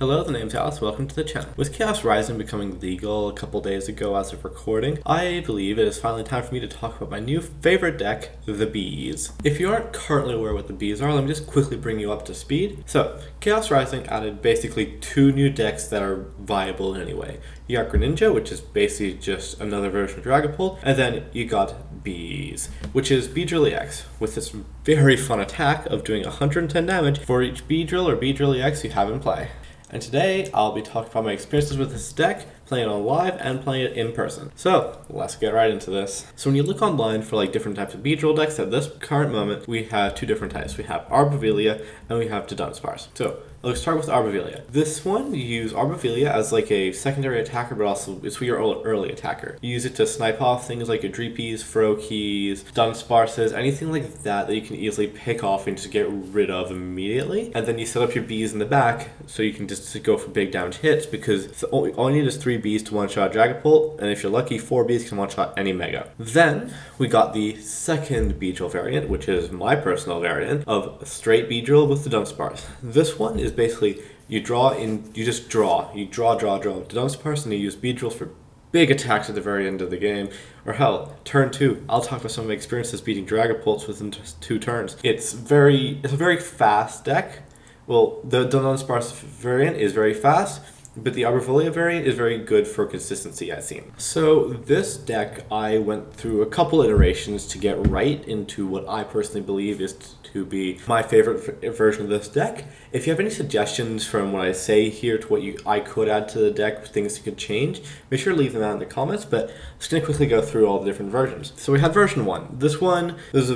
Hello, the name's Alice. Welcome to the channel. With Chaos Rising becoming legal a couple days ago as of recording, I believe it is finally time for me to talk about my new favorite deck, the Bees. If you aren't currently aware what the Bees are, let me just quickly bring you up to speed. So, Chaos Rising added basically two new decks that are viable in any way. You got Greninja, which is basically just another version of Dragapult, and then you got Bees, which is Beedrill EX, with this very fun attack of doing 110 damage for each Beedrill or Beedrill EX you have in play. And today, I'll be talking about my experiences with this deck, playing it on live and playing it in person. So, let's get right into this. So when you look online for different types of Beedrill decks, at this current moment, we have two different types. We have Arborvelia and we have Dudunsparce. So, let's start with Arborvelia. This one, you use Arborvelia as a secondary attacker, but also it's for your early attacker. You use it to snipe off things like your Dreepies, Froakies, Dunsparces, anything like that you can easily pick off and just get rid of immediately. And then you set up your Bees in the back so you can just go for big damage hits, because all you need is 3 Bees to one-shot Dragapult, and if you're lucky, 4 Bees can one-shot any Mega. Then, we got the second Beedrill variant, which is my personal variant, of straight Beedrill with the Dunsparce. This one is basically, you draw. You draw Dunsparce, and you use Beedrills for big attacks at the very end of the game. Or hell, turn 2, I'll talk about some of my experiences beating Dragapults within just 2 turns. It's a very fast deck. Well, the Dunsparce variant is very fast, but the Arborvelia variant is very good for consistency, I've seen. So this deck, I went through a couple iterations to get right into what I personally believe is to be my favorite version of this deck. If you have any suggestions from what I say here to what I could add to the deck, things you could change, make sure to leave them out in the comments, but I'm just going to quickly go through all the different versions. So we had version 1. This one was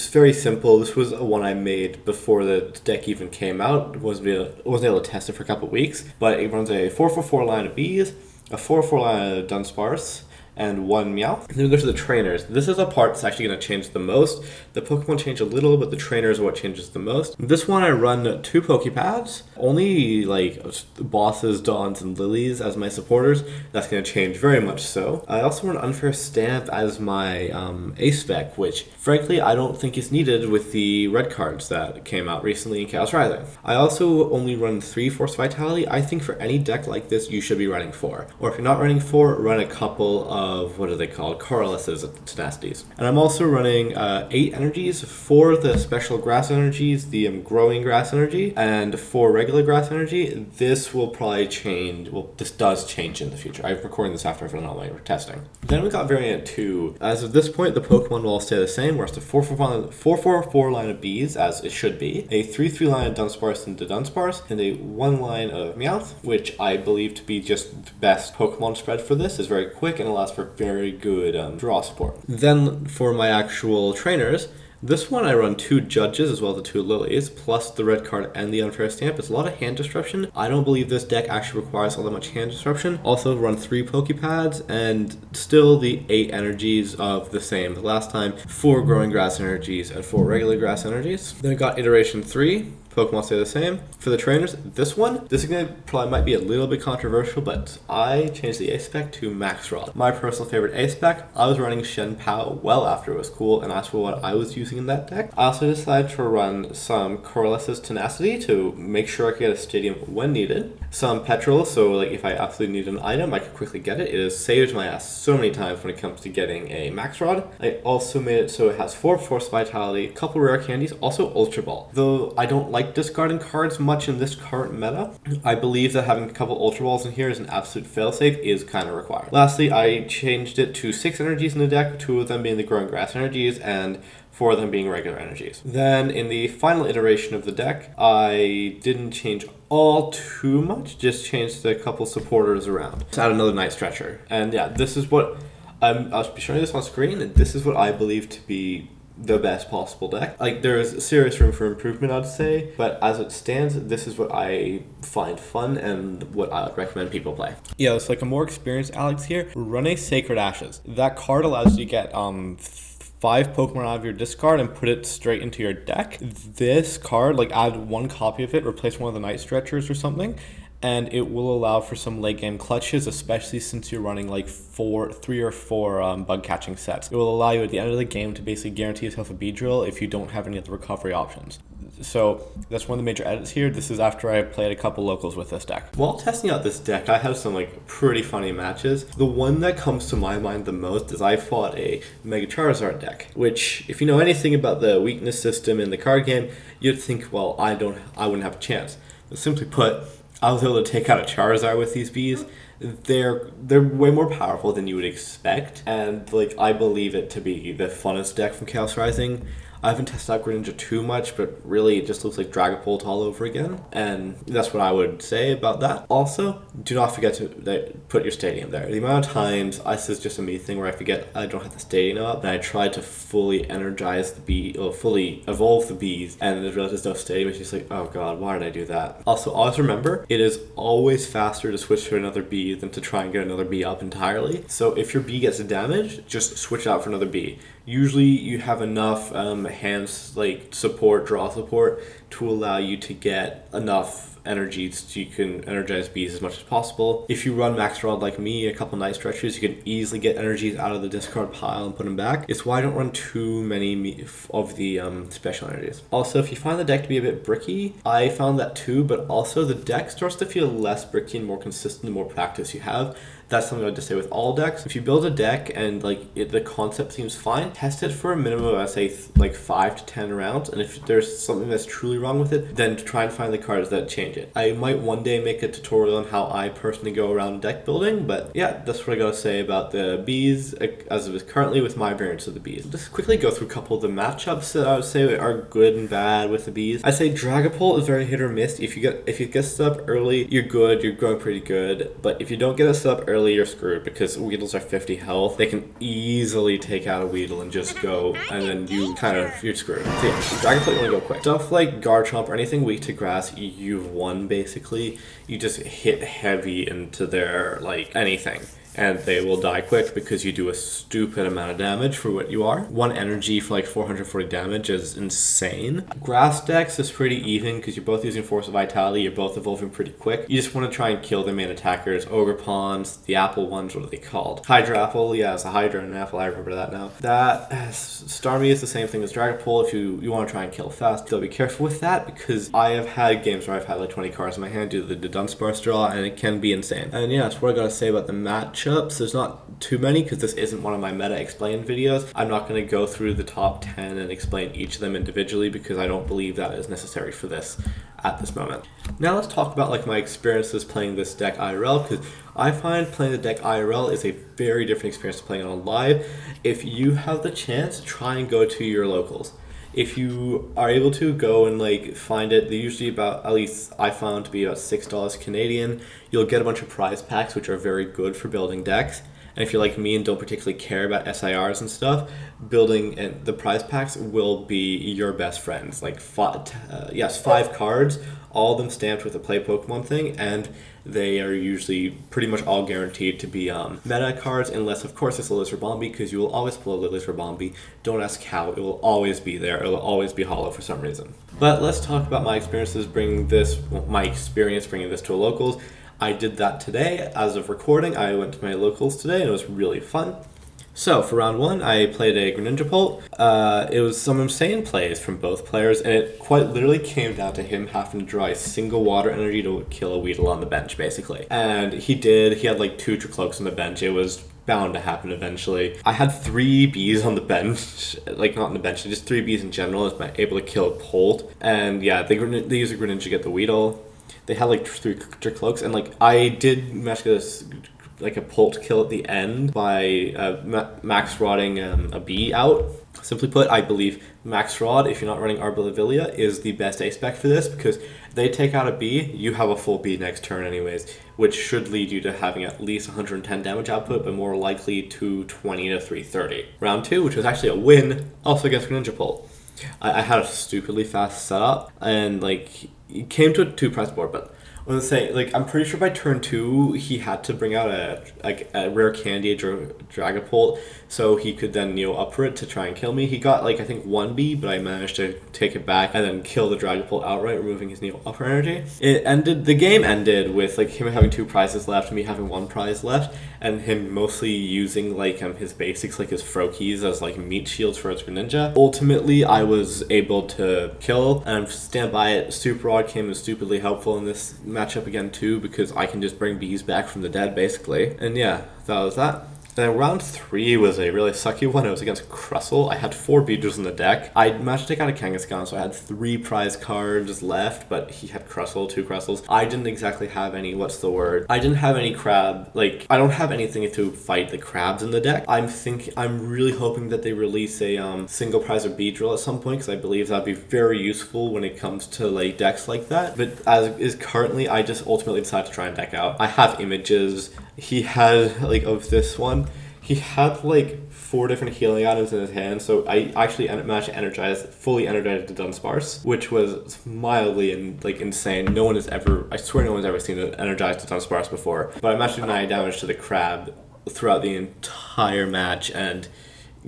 very simple. This was one I made before the deck even came out. Wasn't able to test it for a couple weeks, but it runs a 4/4 line of Bees, a 4/4 line of Dunsparce, and 1 Meowth. And then there's the trainers. This is a part that's actually going to change the most. The Pokemon change a little, but the trainers are what changes the most. This one I run 2 Poké Pads, only bosses, Dawns, and Lillies as my supporters. That's going to change very much so. I also run Unfair Stamp as my ace spec, which frankly I don't think is needed with the red cards that came out recently in Chaos Rising. I also only run 3 Forest of Vitality. I think for any deck like this, you should be running 4. Or if you're not running 4, run a couple of what are they called? Colresses, Tenacities. And I'm also running 8 energies, 4 the special grass energies, the growing grass energy, and 4 regular grass energy. This will probably change. Well, this does change in the future. I'm recording this after I've done all my testing. Then we got variant 2. As of this point, the Pokemon will all stay the same, whereas the 4/4 line of Bees, as it should be, a 3/3 line of Dunsparce and Dudunsparce, and a 1 line of Meowth, which I believe to be just the best Pokemon spread for this. Is very quick and allows for very good draw support. Then for my actual trainers, this one I run 2 Judges as well as the 2 Lillies, plus the red card and the Unfair Stamp. It's a lot of hand disruption. I don't believe this deck actually requires all that much hand disruption. Also run 3 Poké Pads, and still the 8 energies of the same. The last time, 4 growing grass energies and 4 regular grass energies. Then we got iteration 3. Pokemon stay the same. For the trainers, this is going to probably might be a little bit controversial, but I changed the ace spec to Max Rod. My personal favorite ace spec. I was running Shen Pao well after it was cool, and that's what I was using in that deck. I also decided to run some Colress's Tenacity to make sure I could get a stadium when needed. Some Petrel, so if I absolutely need an item, I could quickly get it. It has saved my ass so many times when it comes to getting a Max Rod. I also made it so it has 4 Force Vitality, a couple rare candies, also Ultra Ball. Though I don't like discarding cards much in this current meta, I believe that having a couple Ultra Balls in here as an absolute failsafe is kind of required. Lastly, I changed it to 6 energies in the deck, 2 of them being the growing grass energies and 4 of them being regular energies. Then in the final iteration of the deck, I didn't change all too much, just changed a couple supporters around. Let's add another Night Stretcher. And yeah, this is what I'll be showing this on screen, and this is what I believe to be the best possible deck. There's serious room for improvement, I'd say, but as it stands, this is what I find fun and what I would recommend people play. Yeah, it's a more experienced Alex here. Run a Sacred Ashes. That card allows you to get 5 Pokemon out of your discard and put it straight into your deck. This card, add 1 copy of it, replace one of the Night Stretchers or something, and it will allow for some late game clutches, especially since you're running 3 or 4 bug catching sets. It will allow you at the end of the game to basically guarantee yourself a Beedrill if you don't have any other recovery options. So that's one of the major edits here. This is after I played a couple locals with this deck. While testing out this deck, I had some like pretty funny matches. The one that comes to my mind the most is I fought a Mega Charizard deck, which if you know anything about the weakness system in the card game, you'd think, well, I wouldn't have a chance. But simply put, I was able to take out a Charizard with these bees. They're way more powerful than you would expect, and like I believe it to be the funnest deck from Chaos Rising. I haven't tested out Greninja too much, but really it just looks like Dragapult all over again, and that's what I would say about that. Also, do not forget to put your stadium there. The amount of times, this is just a me thing where I forget I don't have the stadium up, and I try to fully energize the bee, or fully evolve the bees, and then realize there's no stadium, it's just like, oh god, why did I do that? Also, always remember, it is always faster to switch to another bee than to try and get another bee up entirely. So if your bee gets damaged, just switch out for another bee. Usually you have enough hands like draw support to allow you to get enough energy so you can energize bees as much as possible. If you run Max Rod like me, a couple Night Stretchers, you can easily get energies out of the discard pile and put them back. It's why I don't run too many of the special energies. Also, if you find the deck to be a bit bricky, I found that too, but also the deck starts to feel less bricky and more consistent the more practice you have. That's something I would just say with all decks. If you build a deck and the concept seems fine, test it for a minimum of, I'd say, like 5 to 10 rounds. And if there's something that's truly wrong with it, then try and find the cards that change it. I might one day make a tutorial on how I personally go around deck building, but yeah, that's what I gotta say about the bees as it is currently with my variants of the bees. Just quickly go through a couple of the matchups that I would say are good and bad with the bees. I'd say Dragapult is very hit or miss. If you get set up early, you're good, you're going pretty good. But if you don't get it set up early, you're screwed because Weedles are 50 health. They can easily take out a Weedle and just go, and then you're screwed. So yeah, Dragapult, you want to go quick. Stuff like Garchomp or anything weak to grass, you've won basically. You just hit heavy into their anything, and they will die quick because you do a stupid amount of damage for what you are. 1 energy for 440 damage is insane. Grass decks is pretty even because you're both using Forest of Vitality, you're both evolving pretty quick. You just want to try and kill the main attackers. Ogre Pawns, the apple ones, what are they called? Hydra Apple, yeah, it's a Hydra and an apple, I remember that now. Starmie is the same thing as Dragapult if you want to try and kill fast. So be careful with that because I have had games where I've had 20 cards in my hand due to the Dunsparce draw, and it can be insane. And yeah, that's what I gotta say about the match. There's not too many because this isn't one of my meta explained videos. I'm not going to go through the top 10 and explain each of them individually because I don't believe that is necessary for this at this moment. Now let's talk about my experiences playing this deck IRL, because I find playing the deck IRL is a very different experience to playing it on live. If you have the chance, try and go to your locals. If you are able to go and find it, they're usually about, at least I found to be about $6 Canadian. You'll get a bunch of prize packs, which are very good for building decks. And if you're like me and don't particularly care about SIRs and stuff, building and the prize packs will be your best friends. 5 cards, all of them stamped with a play Pokemon thing, and they are usually pretty much all guaranteed to be meta cards, unless of course it's a Lillie Bombi, because you will always pull a Lillie Bombi. Don't ask how, it will always be there, it will always be hollow for some reason. But let's talk about my experience bringing this to a locals. I did that today. As of recording, I went to my locals today and it was really fun. So for round 1, I played a Greninja. It was some insane plays from both players, and it quite literally came down to him having to draw a single water energy to kill a Weedle on the bench, basically. And he did. He had 2 Tricloaks on the bench. It was bound to happen eventually. I had 3 bees on the bench, not on the bench, just 3 bees in general. I was able to kill a Polt. And yeah, they use a Greninja to get the Weedle. They had 3 Tricloaks, and I did manage to get a Polt kill at the end by max rodding a bee out. Simply put, I believe max rod, if you're not running Arbolivillia, is the best ace spec for this, because they take out a bee, you have a full bee next turn anyways, which should lead you to having at least 110 damage output, but more likely 220 to 330. Round 2, which was actually a win, also against Greninja Polt. I had a stupidly fast setup, and it came to a 2 prize board, but I was saying, like, I'm pretty sure by turn 2 he had to bring out a rare candy Dragapult, so he could then kneel up for it to try and kill me. He got, like, I think 1 B, but I managed to take it back and then kill the Dragapult outright, removing his kneel upper energy. The game ended with, like, him having 2 prizes left, me having 1 prize left, and him mostly using, like, his basics, like his Froakies as, like, meat shields for his Greninja. Ultimately, I was able to kill and stand by it. Super Rod came in stupidly helpful in this matchup again too, because I can just bring bees back from the dead basically. And yeah, that was that. Then round 3 was a really sucky one. It was against Crustle. I had 4 Beedrills in the deck. I managed to take out a Kangaskhan, so I had 3 prize cards left, but he had Crustle, 2 Crustles. I didn't exactly have any, I didn't have any crab, like, I don't have anything to fight the crabs in the deck. I'm really hoping that they release a single prize of Beedrill at some point, because I believe that'd be very useful when it comes to, like, decks like that. But as is currently, I just ultimately decided to try and deck out. I have images. He had, like, of this one, he had, like, 4 different healing items in his hand, so I actually managed to fully energize the Dunsparce, which was mildly insane. I swear no one's ever seen an energized Dunsparce before. But I managed to do 9 damage to the crab throughout the entire match, and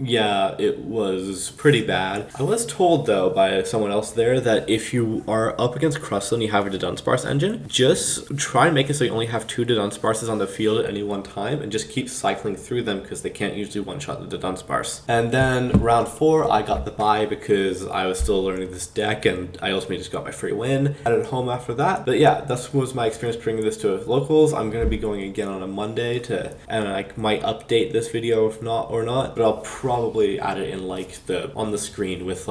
yeah, it was pretty bad. I was told, though, by someone else there that if you are up against Crustle and you have a Dunsparce engine, just try and make it so you only have 2 Dunsparces on the field at any one time and just keep cycling through them because they can't usually one-shot the Dunsparce. And then round 4, I got the bye because I was still learning this deck and I ultimately just got my free win. I headed home after that. But yeah, that was my experience bringing this to locals. I'm going to be going again on a Monday and I might update this video if not, but I'll probably add it in on the screen with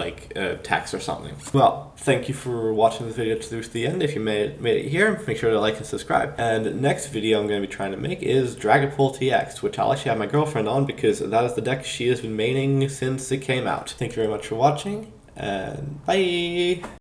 text or something. Well, thank you for watching this video to the end. If you made it here, make sure to like and subscribe. And next video I'm going to be trying to make is Dragapult EX, which I'll actually have my girlfriend on because that is the deck she has been maining since it came out. Thank you very much for watching, and bye!